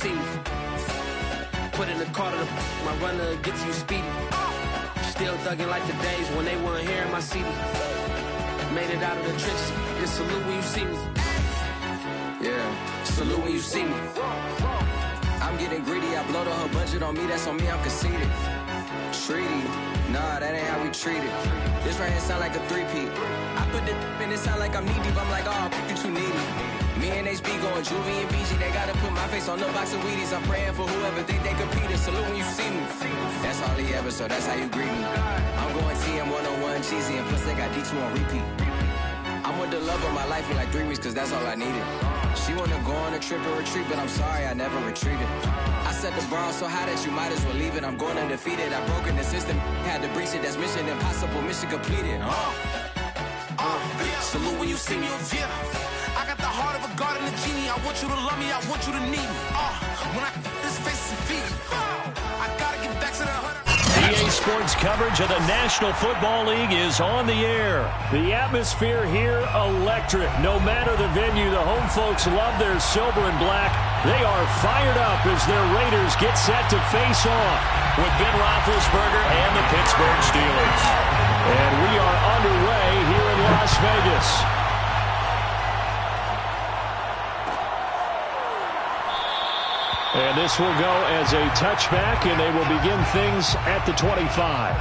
see me. Put in the car to my runner, get to you speedy. Still thugging like the days when they weren't here in my city. Made it out of the trenches, just salute when you see me. Yeah, salute when you see me. I'm getting greedy, I blow the whole budget on me, that's on me, I'm conceited. Treaty, nah, that ain't how we treat it. This right here sound like a three-peat. I put the in it sound like I'm knee-deep, I'm like, oh, you too needy. Me and HB going Juvie and BG, they gotta put my face on no box of Wheaties. I'm praying for whoever think they competed. Salute when you see me. That's all he ever, so that's how you greet me. I'm going TM 101 cheesy, and plus they got D2 on repeat. I'm with the love of my life for like 3 weeks, cause that's all I needed. She wanna go on a trip and retreat, but I'm sorry, I never retreated. I set the bar so high that you might as well leave it. I'm going undefeated, I broken the system, had to breach it. That's mission impossible, mission completed. Salute when you see me. Yeah, I got the heart of a god and a genie. I want you to love me, I want you to need me. When I this face is feet, I gotta get back to the 100. EA Sports coverage of the National Football League is on the air. The atmosphere here, electric. No matter the venue, the home folks love their silver and black. They are fired up as their Raiders get set to face off with Ben Roethlisberger and the Pittsburgh Steelers. And we are underway here in Las Vegas. And this will go as a touchback, and they will begin things at the 25.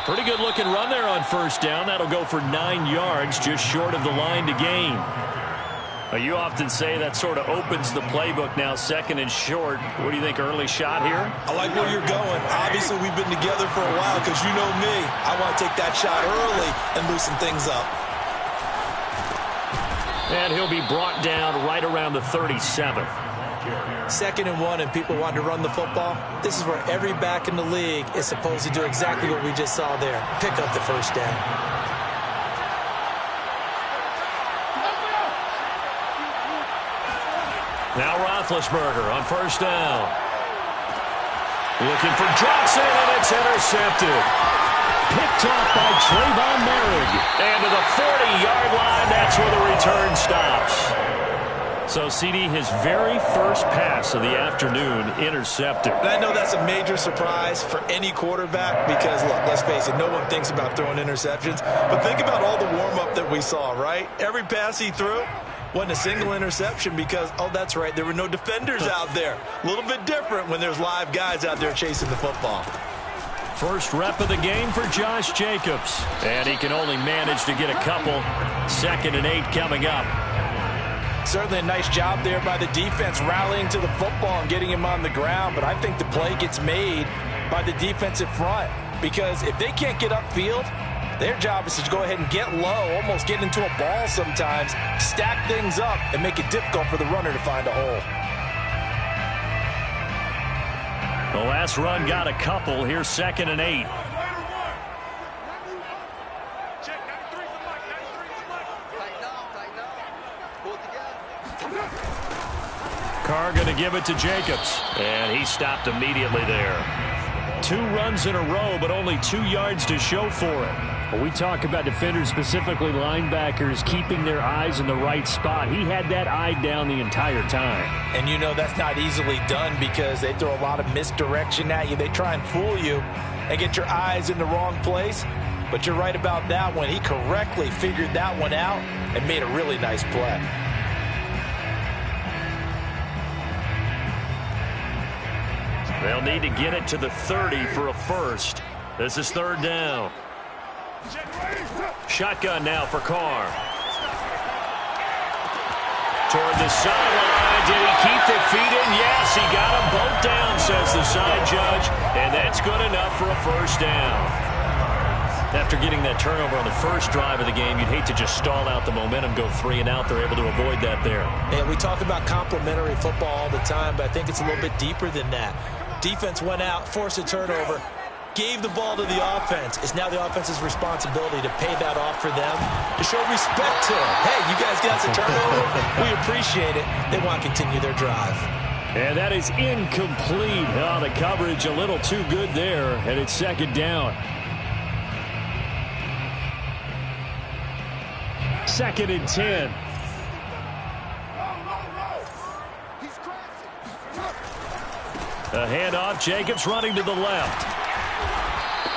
Pretty good looking run there on first down. That'll go for 9 yards, just short of the line to gain. You often say that sort of opens the playbook now, second and short. What do you think, early shot here? I like where you're going. Obviously, we've been together for a while because you know me. I want to take that shot early and loosen things up. And he'll be brought down right around the 37. 2nd and 1 and people want to run the football. This is where every back in the league is supposed to do exactly what we just saw there. Pick up the first down. Now Roethlisberger on first down. Looking for Johnson, and it's intercepted. Picked off by Trayvon Merrick. And to the 40-yard line, that's where the return stops. So, CD, his very first pass of the afternoon intercepted. And I know that's a major surprise for any quarterback because, look, let's face it, no one thinks about throwing interceptions. But think about all the warm-up that we saw, right? Every pass he threw wasn't a single interception because, oh, that's right, there were no defenders out there. A little bit different when there's live guys out there chasing the football. First rep of the game for Josh Jacobs. And he can only manage to get a couple. 2nd and 8 coming up. Certainly a nice job there by the defense rallying to the football and getting him on the ground. But I think the play gets made by the defensive front because if they can't get upfield, their job is to go ahead and get low, almost get into a ball sometimes, stack things up, and make it difficult for the runner to find a hole. The last run got a couple. Here's 2nd and 8. Carr going to give it to Jacobs. And he stopped immediately there. 2 runs in a row, but only 2 yards to show for it. When we talk about defenders, specifically linebackers, keeping their eyes in the right spot, he had that eye down the entire time. And you know that's not easily done because they throw a lot of misdirection at you. They try and fool you and get your eyes in the wrong place. But you're right about that one. He correctly figured that one out and made a really nice play. They'll need to get it to the 30 for a first. This is 3rd down. Shotgun now for Carr. Toward the sideline. Did he keep the feet in? Yes, he got them both down, says the side judge. And that's good enough for a first down. After getting that turnover on the first drive of the game, you'd hate to just stall out the momentum, go 3 and out. They're able to avoid that there. And we talk about complementary football all the time, but I think it's a little bit deeper than that. Defense went out, forced a turnover. gave the ball to the offense. It's now the offense's responsibility to pay that off for them, to show respect to them. Hey, you guys got the turnover. We appreciate it. They want to continue their drive. And that is incomplete. Oh, the coverage a little too good there, and it's second down. Second and 10. A handoff. Jacobs running to the left.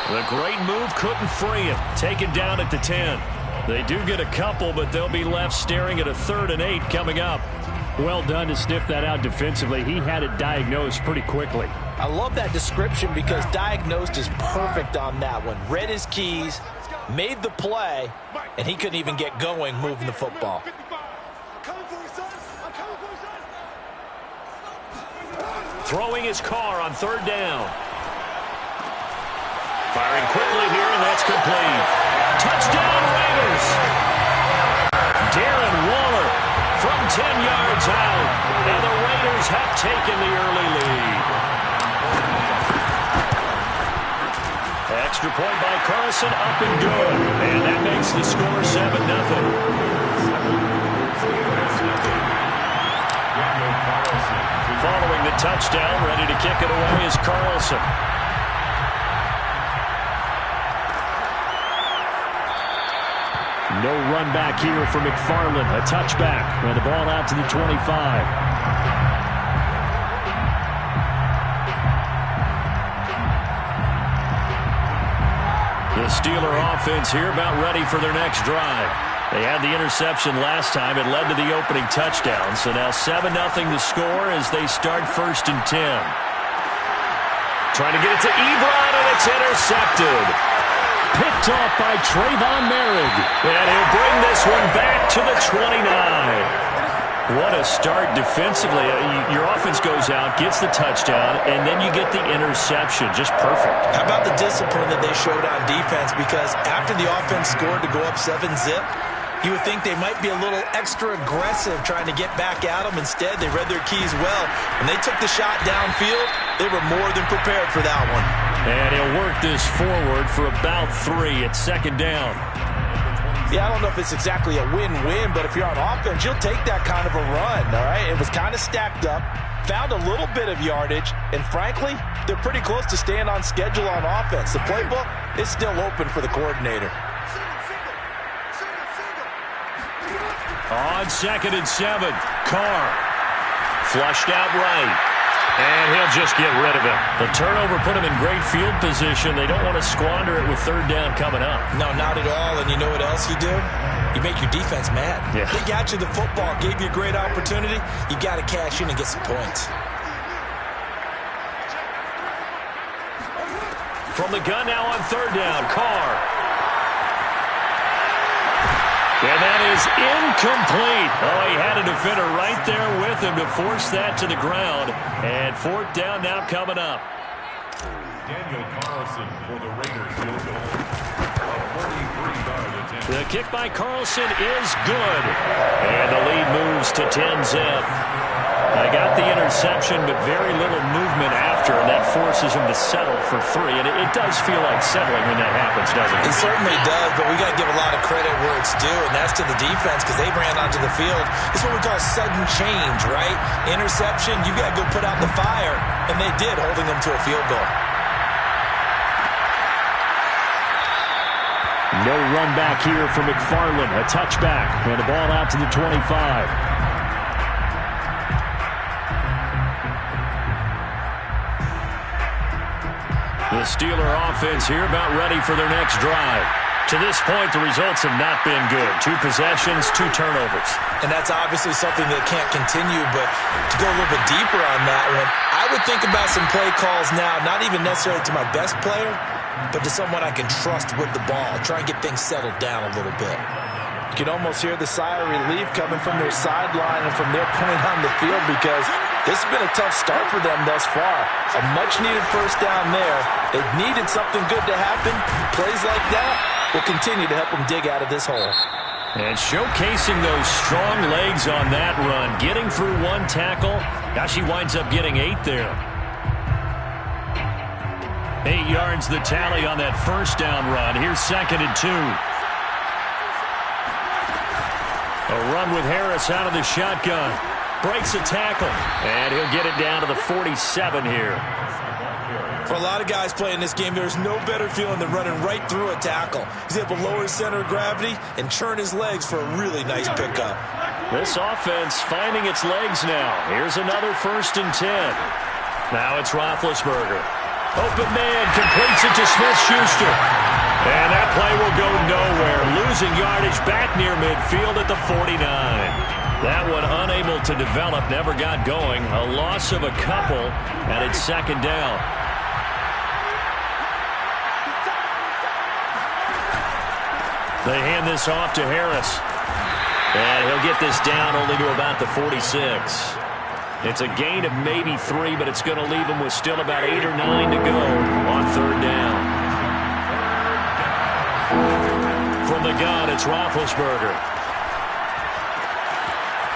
The great move couldn't free him. Taken down at the 10. They do get a couple, but they'll be left staring at a 3rd and 8 coming up. Well done to sniff that out defensively. He had it diagnosed pretty quickly. I love that description because diagnosed is perfect on that one. Read his keys, made the play, and he couldn't even get going moving the football. Throwing his car on 3rd down. Firing quickly here, and that's complete. Touchdown, Raiders! Darren Waller from 10 yards out, and the Raiders have taken the early lead. Extra point by Carlson, up and good, and that makes the score 7-0. Following the touchdown, ready to kick it away is Carlson. No run back here for McFarland. A touchback. And the ball out to the 25. The Steeler offense here about ready for their next drive. They had the interception last time. It led to the opening touchdown. So now 7-0 the score as they start 1st and 10. Trying to get it to Ebron, and it's intercepted. Picked off by Trayvon Merrick. And he'll bring this one back to the 29. What a start defensively. Your offense goes out, gets the touchdown, and then you get the interception. Just perfect. How about the discipline that they showed on defense? Because after the offense scored to go up 7-zip, you would think they might be a little extra aggressive trying to get back at them. Instead, they read their keys well. When they took the shot downfield, they were more than prepared for that one. And he'll work this forward for about 3 at 2nd down. Yeah, I don't know if it's exactly a win-win, but if you're on offense, you'll take that kind of a run, all right? It was kind of stacked up, found a little bit of yardage, and frankly, they're pretty close to staying on schedule on offense. The playbook is still open for the coordinator. On 2nd and 7, Carr flushed out right. And he'll just get rid of it. The turnover put him in great field position. They don't want to squander it with 3rd down coming up. No, not at all. And you know what else you do? You make your defense mad. Yeah. They got you the football, gave you a great opportunity. You got to cash in and get some points. From the gun now on 3rd down, Carr. And that is incomplete. Oh, he had a defender right there with him to force that to the ground. And 4th down now coming up. Daniel Carlson for the Raiders field goal. A 43-yard attempt. The kick by Carlson is good. And the lead moves to 10-zip. They got the interception, but very little movement after, and that forces him to settle for 3. And it does feel like settling when that happens, doesn't it? It certainly does, but we got to give a lot of credit where it's due, and that's to the defense because they ran onto the field. It's what we call sudden change, right? Interception, you got to go put out the fire, and they did, holding them to a field goal. No run back here for McFarland. A touchback, and the ball out to the 25. The Steeler offense here about ready for their next drive. To this point, the results have not been good. 2 possessions, 2 turnovers. And that's obviously something that can't continue, but to go a little bit deeper on that one, I would think about some play calls now, not even necessarily to my best player, but to someone I can trust with the ball. Try and get things settled down a little bit. You can almost hear the sigh of relief coming from their sideline and from their point on the field because this has been a tough start for them thus far. A much-needed 1st down there. They needed something good to happen. Plays like that will continue to help them dig out of this hole. And showcasing those strong legs on that run. Getting through 1 tackle. Now she winds up getting 8 there. 8 yards the tally on that first down run. Here's 2nd and 2. A run with Harris out of the shotgun. Breaks a tackle. And he'll get it down to the 47 here. For a lot of guys playing this game, there's no better feeling than running right through a tackle. He's able to lower his center of gravity and churn his legs for a really nice pickup. This offense finding its legs now. Here's another 1st and 10. Now it's Roethlisberger. Open man, completes it to Smith-Schuster. And that play will go nowhere. Losing yardage back near midfield at the 49. That one unable to develop, never got going. A loss of a couple, and it's 2nd down. They hand this off to Harris. And he'll get this down only to about the 46. It's a gain of maybe 3, but it's going to leave him with still about 8 or 9 to go on 3rd down. From the gun, it's Roethlisberger.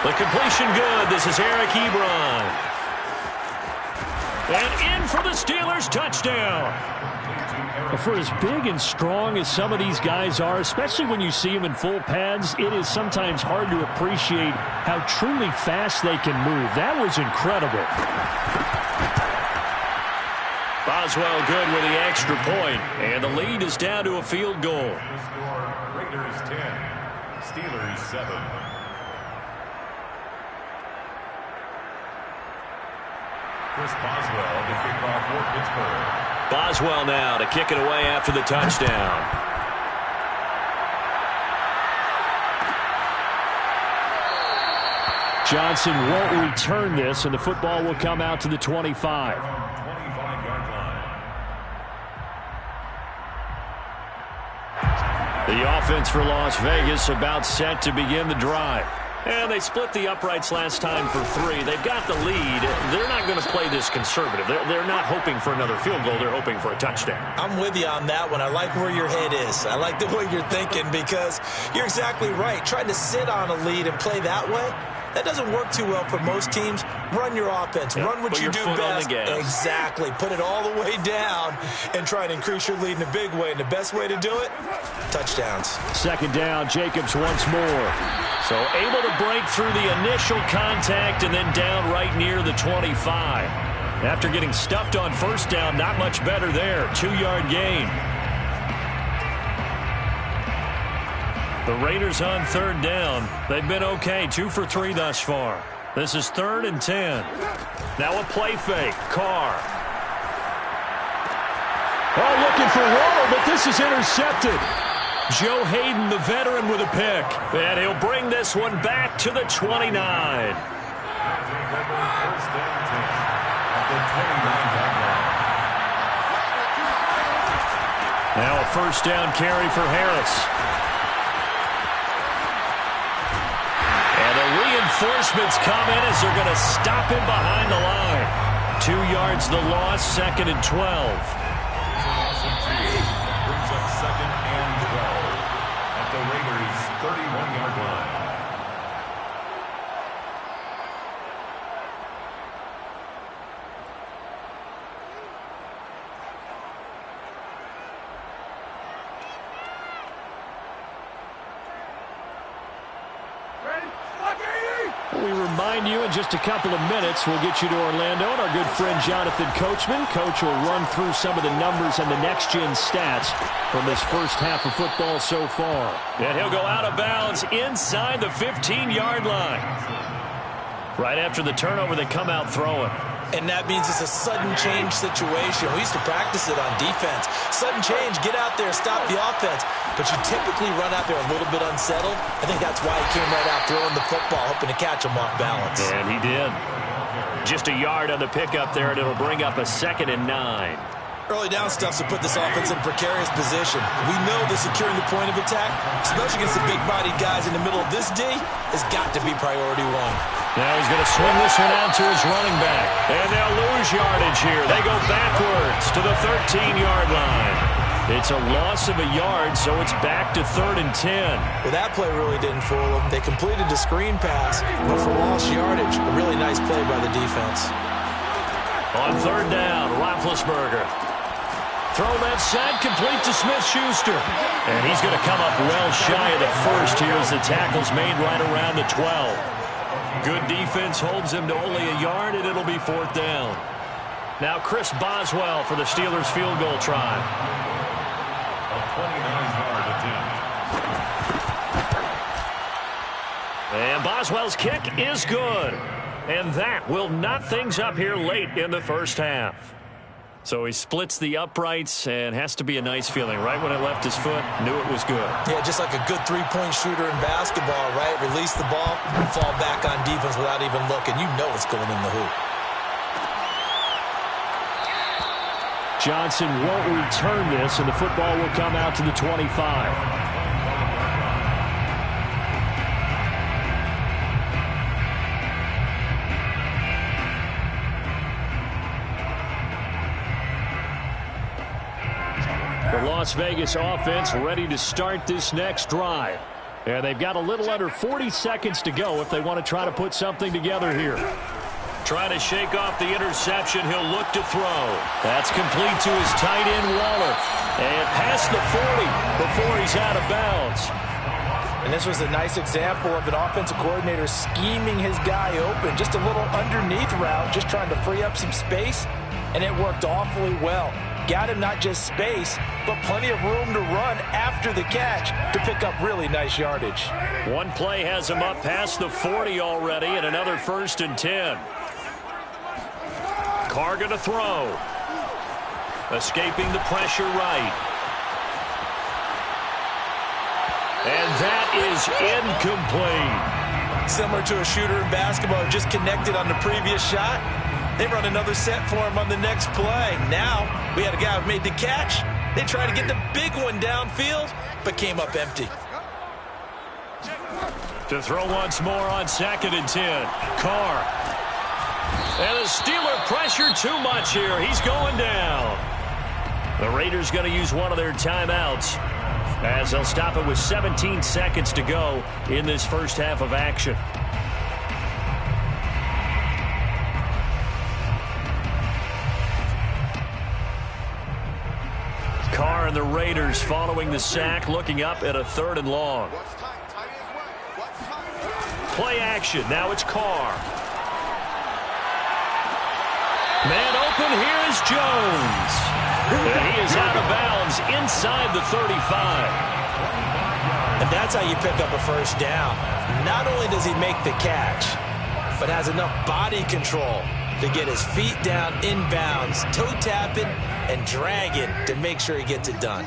The completion good. This is Eric Ebron. And in for the Steelers, touchdown. For as big and strong as some of these guys are, especially when you see them in full pads, it is sometimes hard to appreciate how truly fast they can move. That was incredible. Boswell good with the extra point, and the lead is down to a field goal. Raiders 10, Steelers 7. Chris Boswell to kick off for Pittsburgh. Boswell now to kick it away after the touchdown. Johnson won't return this, and the football will come out to the 25. 25-yard line. The offense for Las Vegas about set to begin the drive. And they split the uprights last time for 3. They've got the lead. They're not going to play this conservative. They're not hoping for another field goal. They're hoping for a touchdown. I'm with you on that one. I like where your head is. I like the way you're thinking because you're exactly right. Trying to sit on a lead and play that way, that doesn't work too well for most teams. Run your offense. Yep. Run what Put you your do foot on best. the gas. Exactly. Put it all the way down and try and increase your lead in a big way. And the best way to do it, touchdowns. 2nd down, Jacobs once more. So able to break through the initial contact and then down right near the 25. After getting stuffed on 1st down, not much better there. 2-yard gain. The Raiders on 3rd down. They've been okay, 2 for 3 thus far. This is 3rd and 10. Now a play fake. Carr. Oh, looking for Waddle, but this is intercepted. Joe Hayden, the veteran, with a pick. And he'll bring this one back to the 29. Now a 1st down carry for Harris. And the reinforcements come in as they're going to stop him behind the line. 2 yards the loss, 2nd and 12. Brings up 2nd and 12 at the Raiders' 31-yard line. We remind you in just a couple of minutes, we'll get you to Orlando and our good friend Jonathan Coachman. Coach will run through some of the numbers and the next-gen stats from this first half of football so far. And he'll go out of bounds inside the 15-yard line. Right after the turnover, they come out throwing. And that means it's a sudden change situation. We used to practice it on defense. Sudden change, get out there, stop the offense. But you typically run out there a little bit unsettled. I think that's why he came right out throwing the football, hoping to catch him off balance. And he did. Just a yard on the pickup there, and it'll bring up a 2nd and 9. Early down stuffs will put this offense in a precarious position. We know that securing the point of attack, especially against the big-bodied guys in the middle of this D, has got to be priority 1. Now he's going to swing this one out to his running back. And they'll lose yardage here. They go backwards to the 13-yard line. It's a loss of a yard, so it's back to 3rd and 10. Well, that play really didn't fool them. They completed the screen pass, but for lost yardage, a really nice play by the defense. On 3rd down, Roethlisberger. Throw left side, complete to Smith-Schuster. And he's going to come up well shy of the first here as the tackle's made right around the 12. Good defense holds him to only a yard, and it'll be 4th down. Now Chris Boswell for the Steelers field goal try. A 29-yard attempt. And Boswell's kick is good. And that will knot things up here late in the first half. So he splits the uprights, and has to be a nice feeling. Right when it left his foot, knew it was good. Yeah, just like a good three-point shooter in basketball, right? Release the ball, fall back on defense without even looking. You know it's going in the hoop. Johnson won't return this, and the football will come out to the 25. The Las Vegas offense ready to start this next drive. And they've got a little under 40 seconds to go if they want to try to put something together here. Trying to shake off the interception. He'll look to throw. That's complete to his tight end, Waller. And past the 40 before he's out of bounds. And this was a nice example of an offensive coordinator scheming his guy open. Just a little underneath route, just trying to free up some space. And it worked awfully well. Got him not just space, but plenty of room to run after the catch to pick up really nice yardage. One play has him up past the 40 already, and another 1st and 10. Carr going to throw. Escaping the pressure right. And that is incomplete. Similar to a shooter in basketball, just connected on the previous shot. They run another set for him on the next play. Now, we had a guy who made the catch. They tried to get the big one downfield, but came up empty. To throw once more on 2nd and 10. Carr. And the Steeler pressure too much here. He's going down. The Raiders going to use one of their timeouts as they'll stop it with 17 seconds to go in this first half of action. Carr and the Raiders following the sack, looking up at a 3rd and long. Play action. Now it's Carr. Man open. Here is Jones. And he is out of bounds inside the 35. And that's how you pick up a first down. Not only does he make the catch, but has enough body control to get his feet down inbounds, toe tapping and dragging to make sure he gets it done.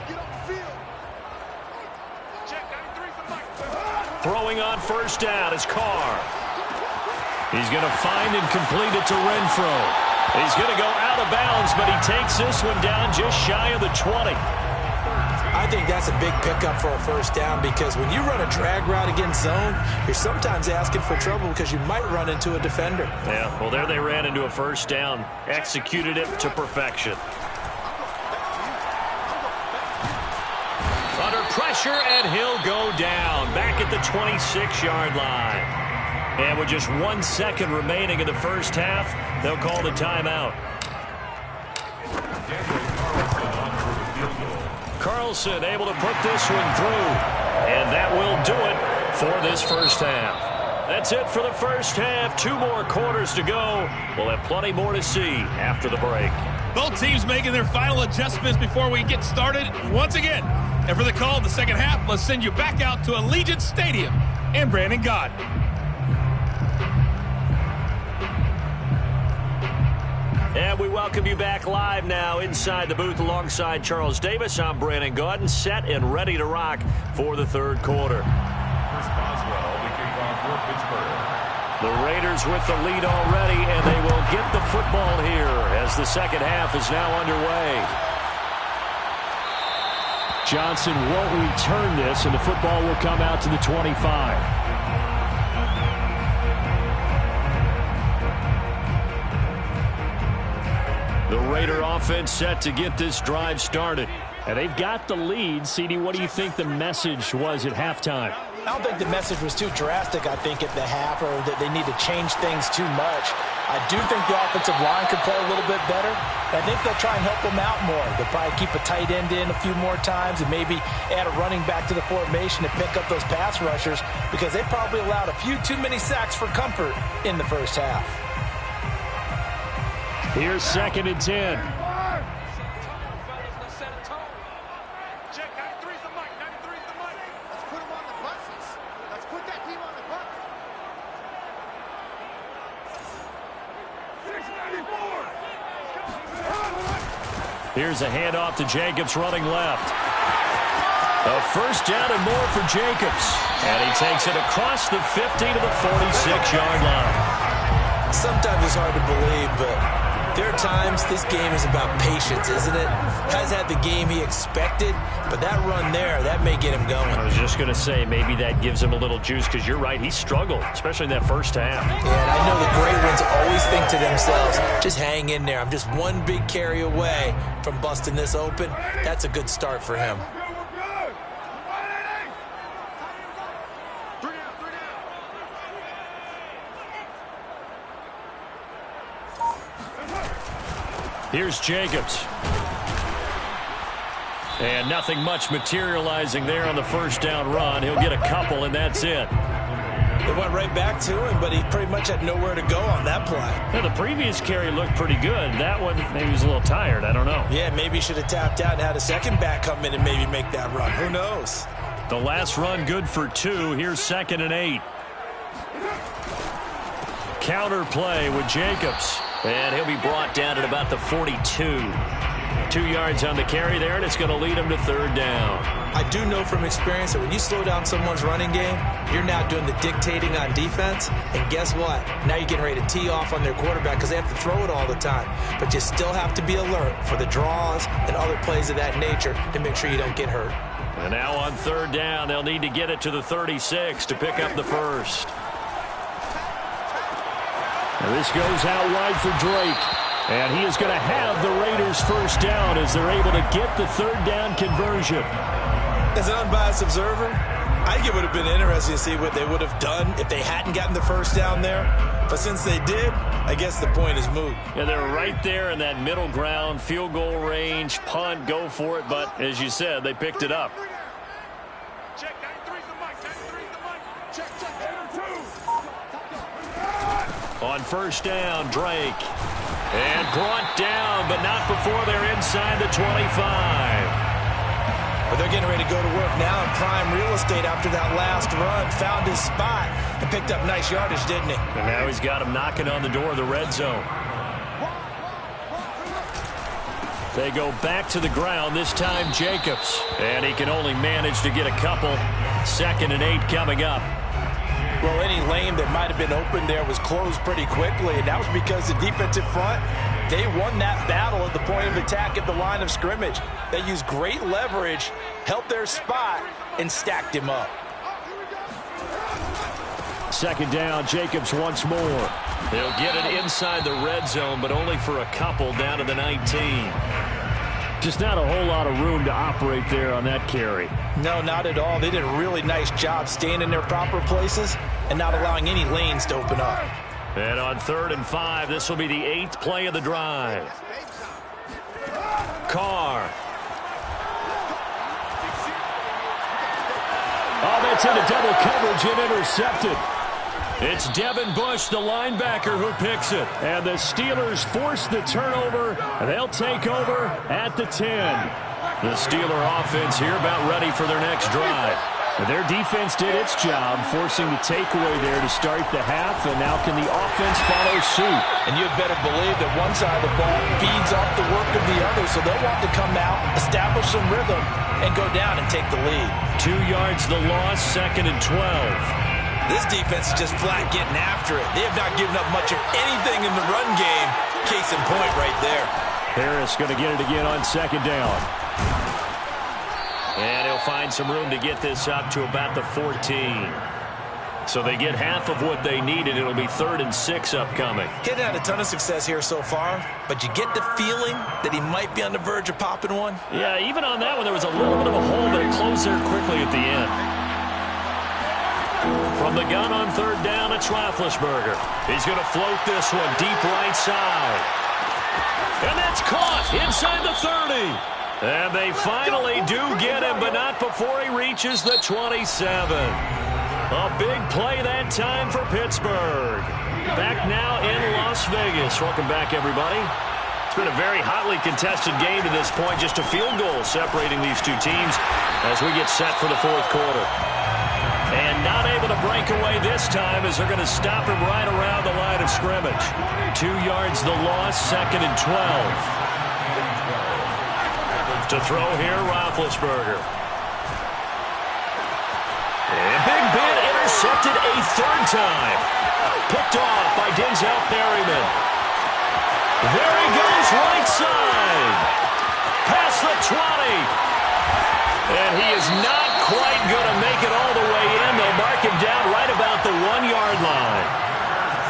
Throwing on 1st down is Carr. He's going to find and complete it to Renfro. He's going to go out of bounds, but he takes this one down just shy of the 20. I think that's a big pickup for a first down because when you run a drag route against zone, you're sometimes asking for trouble because you might run into a defender. Yeah, well, there they ran into a first down. Executed it to perfection. Under pressure, and he'll go down. Back at the 26-yard line. And with just 1 second remaining in the first half, they'll call the timeout. Carlson able to put this one through. And that will do it for this first half. That's it for the first half. 2 more quarters to go. We'll have plenty more to see after the break. Both teams making their final adjustments before we get started once again. And for the call of the second half, let's send you back out to Allegiant Stadium and Brandon Gott. And we welcome you back live now inside the booth alongside Charles Davis. I'm Brandon Gaudin, set and ready to rock for the 3rd quarter. Chris Boswell, the kickoff for Pittsburgh. The Raiders with the lead already, and they will get the football here as the second half is now underway. Johnson won't return this, and the football will come out to the 25. The Raider offense set to get this drive started. And they've got the lead. CD, what do you think the message was at halftime? I don't think the message was too drastic, I think, at the half, or that they need to change things too much. I do think the offensive line could play a little bit better. I think they'll try and help him out more. They'll probably keep a tight end in a few more times and maybe add a running back to the formation to pick up those pass rushers because they probably allowed a few too many sacks for comfort in the first half. Here's 2nd and 10. Here's a handoff to Jacobs running left. A first down and more for Jacobs. And he takes it across the 50 to the 46-yard line. Sometimes it's hard to believe, but there are times this game is about patience, isn't it? Has had the game he expected, but that run there, that may get him going. I was just going to say, maybe that gives him a little juice because you're right, he struggled, especially in that first half. Yeah, and I know the great ones always think to themselves, just hang in there. I'm just one big carry away from busting this open. That's a good start for him. Here's Jacobs. And nothing much materializing there on the first down run. He'll get a couple, and that's it. They went right back to him, but he pretty much had nowhere to go on that play. Yeah, the previous carry looked pretty good. That one, maybe he was a little tired. I don't know. Yeah, maybe he should have tapped out and had a second back come in and maybe make that run. Who knows? The last run good for 2. Here's 2nd and 8. Counter play with Jacobs. And he'll be brought down at about the 42. 2 yards on the carry there, and it's going to lead him to 3rd down. I do know from experience that when you slow down someone's running game, you're now doing the dictating on defense. And guess what? Now you're getting ready to tee off on their quarterback because they have to throw it all the time. But you still have to be alert for the draws and other plays of that nature to make sure you don't get hurt. And now on 3rd down, they'll need to get it to the 36 to pick up the first. And this goes out wide for Drake. And he is going to have the Raiders first down as they're able to get the 3rd down conversion. As an unbiased observer, I think it would have been interesting to see what they would have done if they hadn't gotten the first down there. But since they did, I guess the point is moot. Yeah, they're right there in that middle ground, field goal range, punt, go for it. But as you said, they picked it up. Check, 93's the mic, 93's the mic. Check, check, 2. On first down, Drake. And brought down, but not before they're inside the 25. But they're getting ready to go to work now in prime real estate after that last run. Found his spot and picked up nice yardage, didn't he? And now he's got him knocking on the door of the red zone. They go back to the ground, this time Jacobs. And he can only manage to get a couple. 2nd and 8 coming up. Well, any lane that might have been open there was closed pretty quickly, and that was because the defensive front, they won that battle at the point of attack at the line of scrimmage. They used great leverage, held their spot, and stacked him up. 2nd down, Jacobs once more. They'll get it inside the red zone, but only for a couple down to the 19. Just not a whole lot of room to operate there on that carry. No, not at all. They did a really nice job staying in their proper places and not allowing any lanes to open up. And on 3rd and 5, this will be the 8th play of the drive. Carr. Oh, that's into double coverage and intercepted. It's Devin Bush, the linebacker, who picks it. And the Steelers force the turnover, and they'll take over at the 10. The Steeler offense here about ready for their next drive. Their defense did its job, forcing the takeaway there to start the half, and now can the offense follow suit? And you'd better believe that one side of the ball feeds off the work of the other, so they'll want to come out, establish some rhythm, and go down and take the lead. 2 yards the loss, 2nd and 12. This defense is just flat getting after it. They have not given up much of anything in the run game. Case in point right there. Harris going to get it again on 2nd down. And he'll find some room to get this up to about the 14. So they get half of what they needed. It'll be 3rd and 6 upcoming. He hadn't had a ton of success here so far, but you get the feeling that he might be on the verge of popping one. Yeah, even on that one, there was a little bit of a hole, but it closed there quickly at the end. From the gun on third down, it's Roethlisberger. He's going to float this one deep right side. And that's caught inside the 30. And they finally do get him, but not before he reaches the 27. A big play that time for Pittsburgh. Back now in Las Vegas. Welcome back, everybody. It's been a very hotly contested game to this point. Just a field goal separating these two teams as we get set for the fourth quarter. And not able to break away this time as they're going to stop him right around the line of scrimmage. 2 yards the loss, 2nd and 12. To throw here, Roethlisberger. And Big Ben intercepted a third time. Picked off by Denzel Perryman. There he goes, right side. Past the 20. And he is not quite going to make it all the way in. They'll mark him down right about the 1-yard line.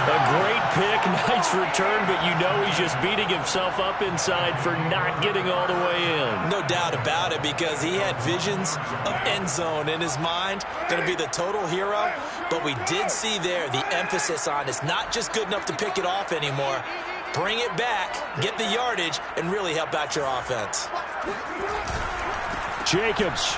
A great pick, nice return, but you know he's just beating himself up inside for not getting all the way in. No doubt about it, because he had visions of end zone in his mind. Going to be the total hero. But we did see there the emphasis on it's not just good enough to pick it off anymore. Bring it back, get the yardage, and really help out your offense. Jacobs.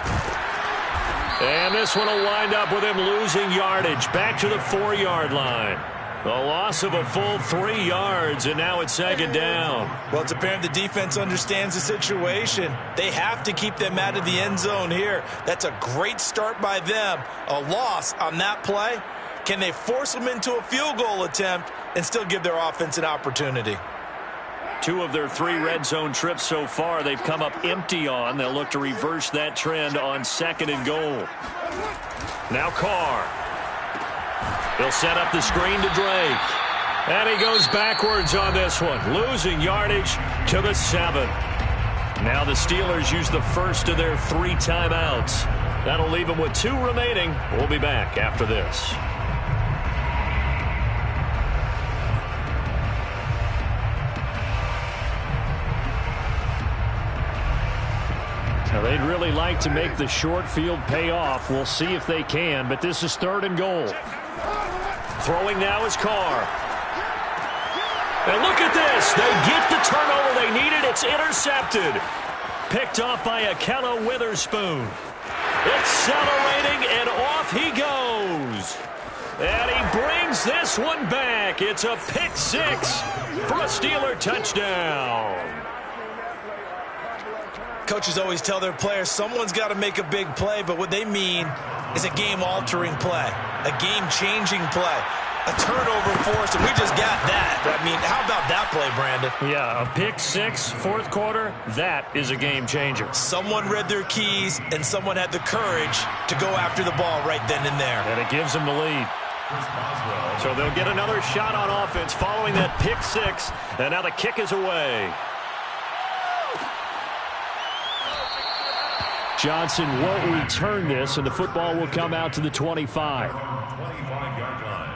And this one will wind up with him losing yardage. Back to the 4-yard line. A loss of a full 3 yards, and now it's 2nd down. Well, it's apparent the defense understands the situation. They have to keep them out of the end zone here. That's a great start by them. A loss on that play. Can they force them into a field goal attempt and still give their offense an opportunity? 2 of their 3 red zone trips so far they've come up empty on. They'll look to reverse that trend on 2nd and goal. Now Carr. He'll set up the screen to Drake. And he goes backwards on this one, losing yardage to the 7. Now the Steelers use the first of their 3 timeouts. That'll leave them with 2 remaining. We'll be back after this. Now they'd really like to make the short field pay off. We'll see if they can, but this is 3rd and goal. Throwing now is Carr. And look at this. They get the turnover they needed. It's intercepted. Picked off by Akello Witherspoon. Accelerating, and off he goes. And he brings this one back. It's a pick 6 for a Steeler touchdown. Coaches always tell their players someone's got to make a big play, but what they mean is a game-altering play, a game-changing play, a turnover force, and we just got that. I mean, how about that play, Brandon? Yeah, a pick 6, 4th quarter, that is a game-changer. Someone read their keys, and someone had the courage to go after the ball right then and there. And it gives them the lead. So they'll get another shot on offense following that pick 6, and now the kick is away. Johnson won't return this, and the football will come out to the 25. 25-yard line.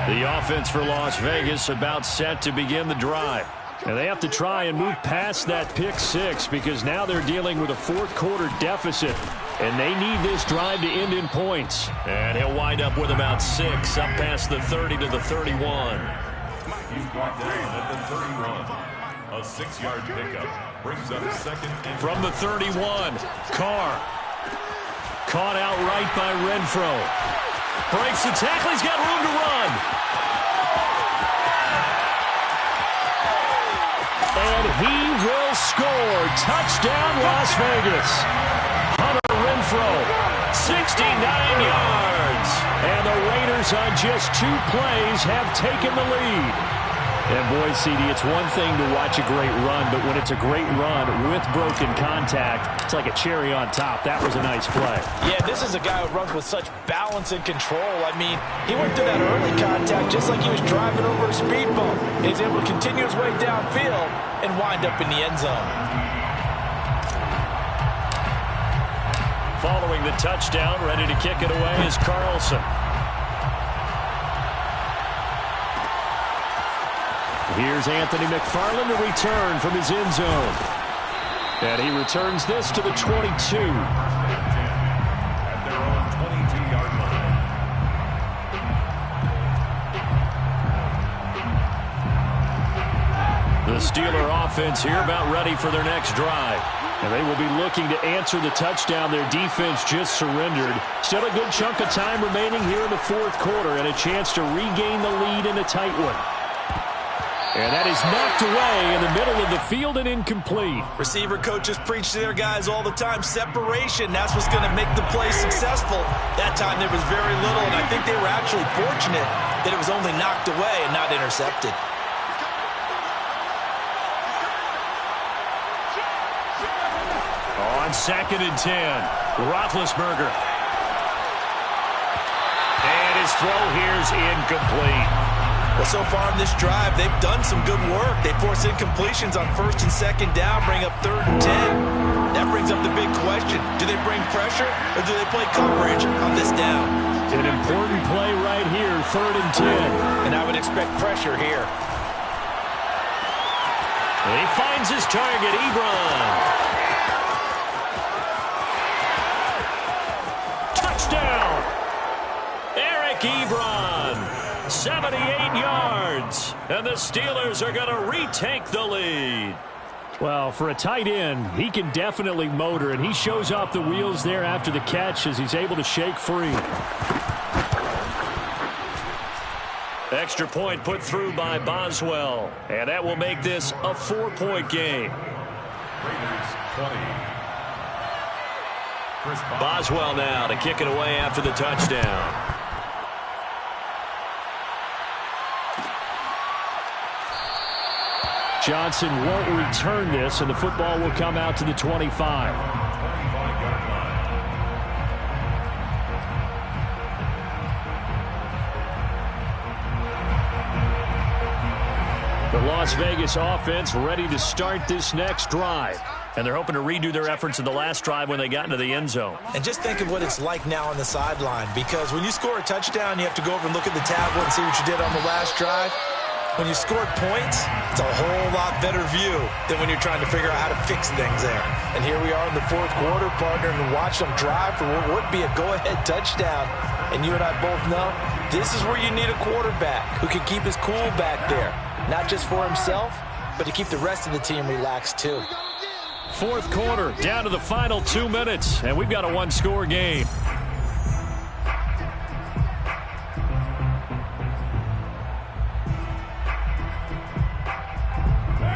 The offense for Las Vegas about set to begin the drive. And they have to try and move past that pick 6 because now they're dealing with a 4th quarter deficit. And they need this drive to end in points. And he'll wind up with about 6 up past the 30 to the 31. He's brought down at the 31. A 6-yard pickup brings up 2nd and from the 31. Carr caught out right by Renfro. Breaks the tackle. He's got room to run. And he will score. Touchdown, Las Vegas. Hunter Renfro, 69 yards. And the Raiders on just 2 plays have taken the lead. And boy, CD, it's one thing to watch a great run, but when it's a great run with broken contact, it's like a cherry on top. That was a nice play. Yeah, this is a guy who runs with such balance and control. I mean, he went through that early contact just like he was driving over a speed bump. He's able to continue his way downfield and wind up in the end zone. Following the touchdown, ready to kick it away is Carlson. Here's Anthony McFarland to return from his end zone. And he returns this to the 22. At their own 22-yard line. The Steeler offense here about ready for their next drive. And they will be looking to answer the touchdown their defense just surrendered. Still a good chunk of time remaining here in the fourth quarter and a chance to regain the lead in a tight one. And that is knocked away in the middle of the field and incomplete. Receiver coaches preach to their guys all the time. Separation, that's what's going to make the play successful. That time there was very little, and I think they were actually fortunate that it was only knocked away and not intercepted. On 2nd and 10, Roethlisberger. And his throw here's incomplete. Well, so far in this drive, they've done some good work. They force incompletions on 1st and 2nd down, bring up 3rd and 10. That brings up the big question. Do they bring pressure or do they play coverage on this down? An important play right here, 3rd and 10. And I would expect pressure here. And he finds his target, Ebron. Touchdown! Eric Ebron. 78 yards, and the Steelers are going to retake the lead. Well, for a tight end, he can definitely motor, and he shows off the wheels there after the catch as he's able to shake free. Extra point put through by Boswell, and that will make this a 4-point game. Raiders 20. Chris Boswell now to kick it away after the touchdown. Johnson won't return this, and the football will come out to the 25. 25-yard line. The Las Vegas offense ready to start this next drive. And they're hoping to redo their efforts in the last drive when they got into the end zone. And just think of what it's like now on the sideline, because when you score a touchdown, you have to go over and look at the tablet and see what you did on the last drive. When you scored points, it's a whole lot better view than when you're trying to figure out how to fix things there. And here we are in the fourth quarter, partner, and watch them drive for what would be a go-ahead touchdown. And you and I both know this is where you need a quarterback who can keep his cool back there, not just for himself, but to keep the rest of the team relaxed too. Fourth quarter, down to the final 2 minutes, and we've got a one-score game.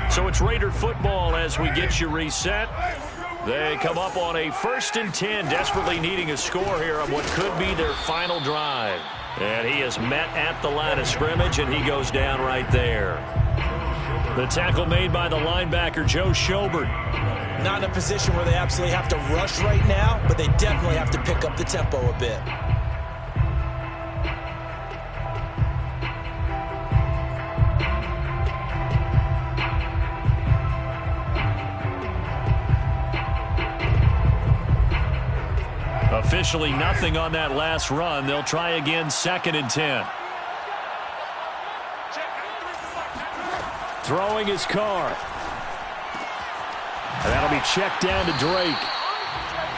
So it's Raider football as we get you reset. They come up on a 1st and 10, desperately needing a score here on what could be their final drive. And he is met at the line of scrimmage, and he goes down right there. The tackle made by the linebacker, Joe Schobert. Not in a position where they absolutely have to rush right now, but they definitely have to pick up the tempo a bit. Officially nothing on that last run. They'll try again, 2nd and 10. Throwing his car. And that'll be checked down to Drake.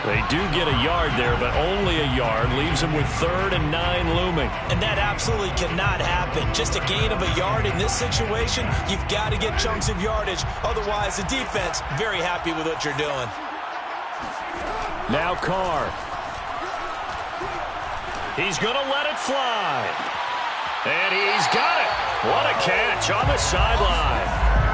They do get a yard there, but only a yard. Leaves them with 3rd and 9 looming. And that absolutely cannot happen. Just a gain of a yard in this situation, you've got to get chunks of yardage. Otherwise, the defense, very happy with what you're doing. Now Carr. He's going to let it fly. And he's got it. What a catch on the sideline.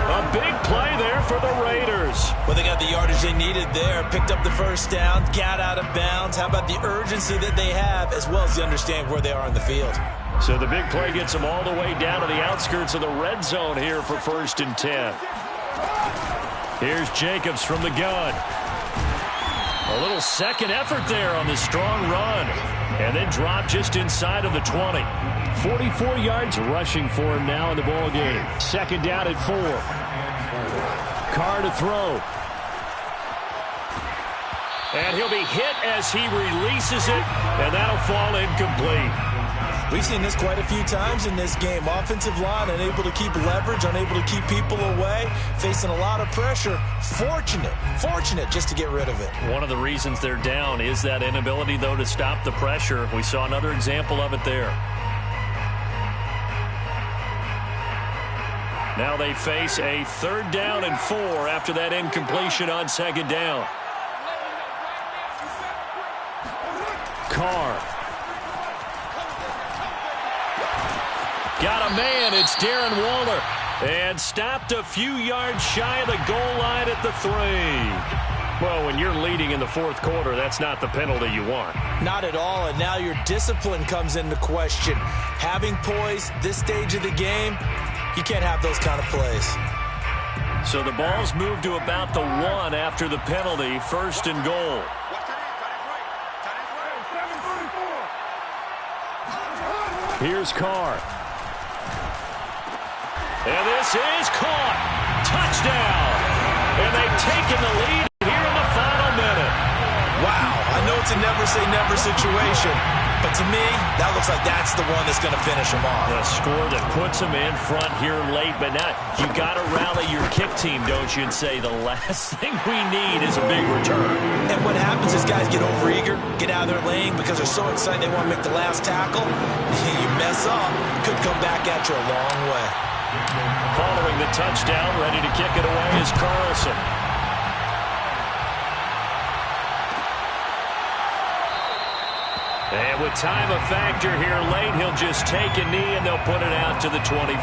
A big play there for the Raiders. Well, they got the yardage they needed there. Picked up the first down, got out of bounds. How about the urgency that they have, as well as the understand where they are on the field. So the big play gets them all the way down to the outskirts of the red zone here for 1st and 10. Here's Jacobs from the gun. A little second effort there on the strong run. And then drop just inside of the 20. 44 yards rushing for him now in the ball game. 2nd down at 4. Carr to throw. And he'll be hit as he releases it. And that'll fall incomplete. We've seen this quite a few times in this game. Offensive line unable to keep leverage, unable to keep people away, facing a lot of pressure. Fortunate just to get rid of it. One of the reasons they're down is that inability, though, to stop the pressure. We saw another example of it there. Now they face a 3rd down and 4 after that incompletion on 2nd down. Carr. Got a man. It's Darren Waller. And stopped a few yards shy of the goal line at the 3. Well, when you're leading in the 4th quarter, that's not the penalty you want. Not at all, and now your discipline comes into question. Having poise this stage of the game, you can't have those kind of plays. So the ball's moved to about the 1 after the penalty, 1st and goal. Here's Carr. And this is caught. Touchdown. And they've taken the lead here in the final minute. Wow, I know it's a never-say-never situation, but to me, that looks like that's the one that's going to finish them off. A score that puts them in front here late, but not. You got to rally your kick team, don't you, and say the last thing we need is a big return. And what happens is guys get overeager, get out of their lane because they're so excited they want to make the last tackle. You mess up, could come back at you a long way. Following the touchdown, ready to kick it away is Carlson. And with time a factor here late, he'll just take a knee and they'll put it out to the 25.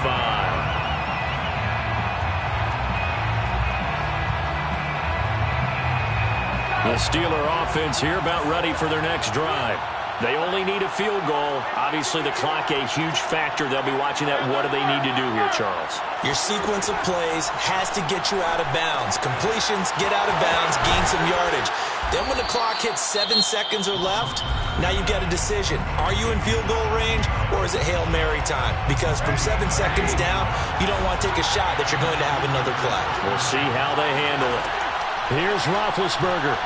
The Steeler offense here about ready for their next drive. They only need a field goal. Obviously, the clock a huge factor. They'll be watching that. What do they need to do here, Charles? Your sequence of plays has to get you out of bounds. Completions, get out of bounds, gain some yardage. Then when the clock hits 7 seconds or left, now you've got a decision. Are you in field goal range or is it Hail Mary time? Because from 7 seconds down, you don't want to take a shot that you're going to have another play. We'll see how they handle it. Here's Roethlisberger.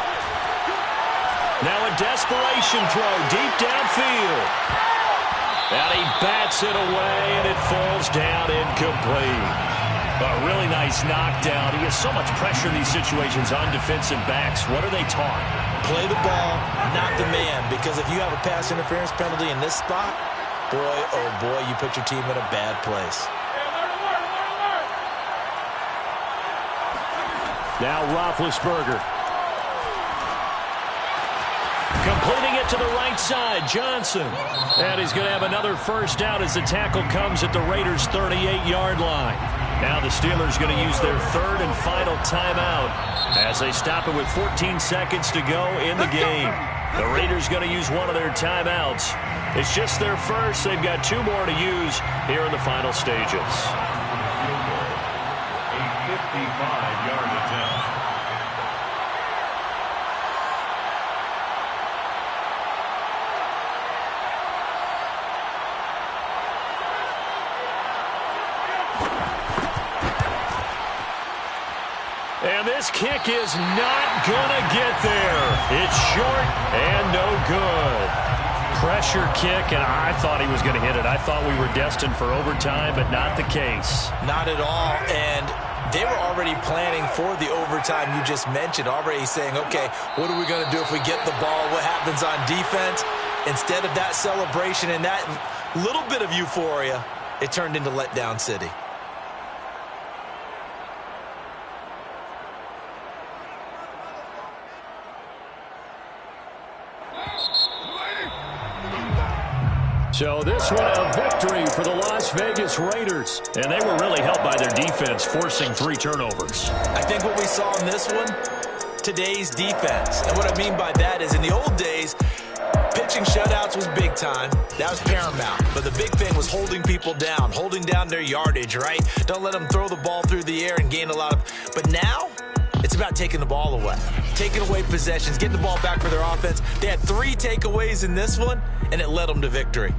Now a desperation throw deep downfield. And he bats it away, and it falls down incomplete. A really nice knockdown. He has so much pressure in these situations on defensive backs. What are they taught? Play the ball, not the man. Because if you have a pass interference penalty in this spot, boy, oh boy, you put your team in a bad place. Now Roethlisberger. Completing it to the right side, Johnson. And he's going to have another first down as the tackle comes at the Raiders' 38-yard line. Now the Steelers going to use their 3rd and final timeout as they stop it with 14 seconds to go in the game. The Raiders going to use one of their timeouts. It's just their first. They've got 2 more to use here in the final stages. A 55-yard attempt. And this kick is not going to get there. It's short and no good. Pressure kick, and I thought he was going to hit it. I thought we were destined for overtime, but not the case. Not at all, and they were already planning for the overtime you just mentioned, already saying, okay, what are we going to do if we get the ball? What happens on defense? Instead of that celebration and that little bit of euphoria, it turned into letdown city. So this one a victory for the Las Vegas Raiders. And they were really helped by their defense, forcing 3 turnovers. I think what we saw in this one, today's defense. And what I mean by that is in the old days, pitching shutouts was big time. That was paramount. But the big thing was holding people down, holding down their yardage, right? Don't let them throw the ball through the air and gain a lot of... But now, it's about taking the ball away. Taking away possessions, getting the ball back for their offense. They had 3 takeaways in this one, and it led them to victory.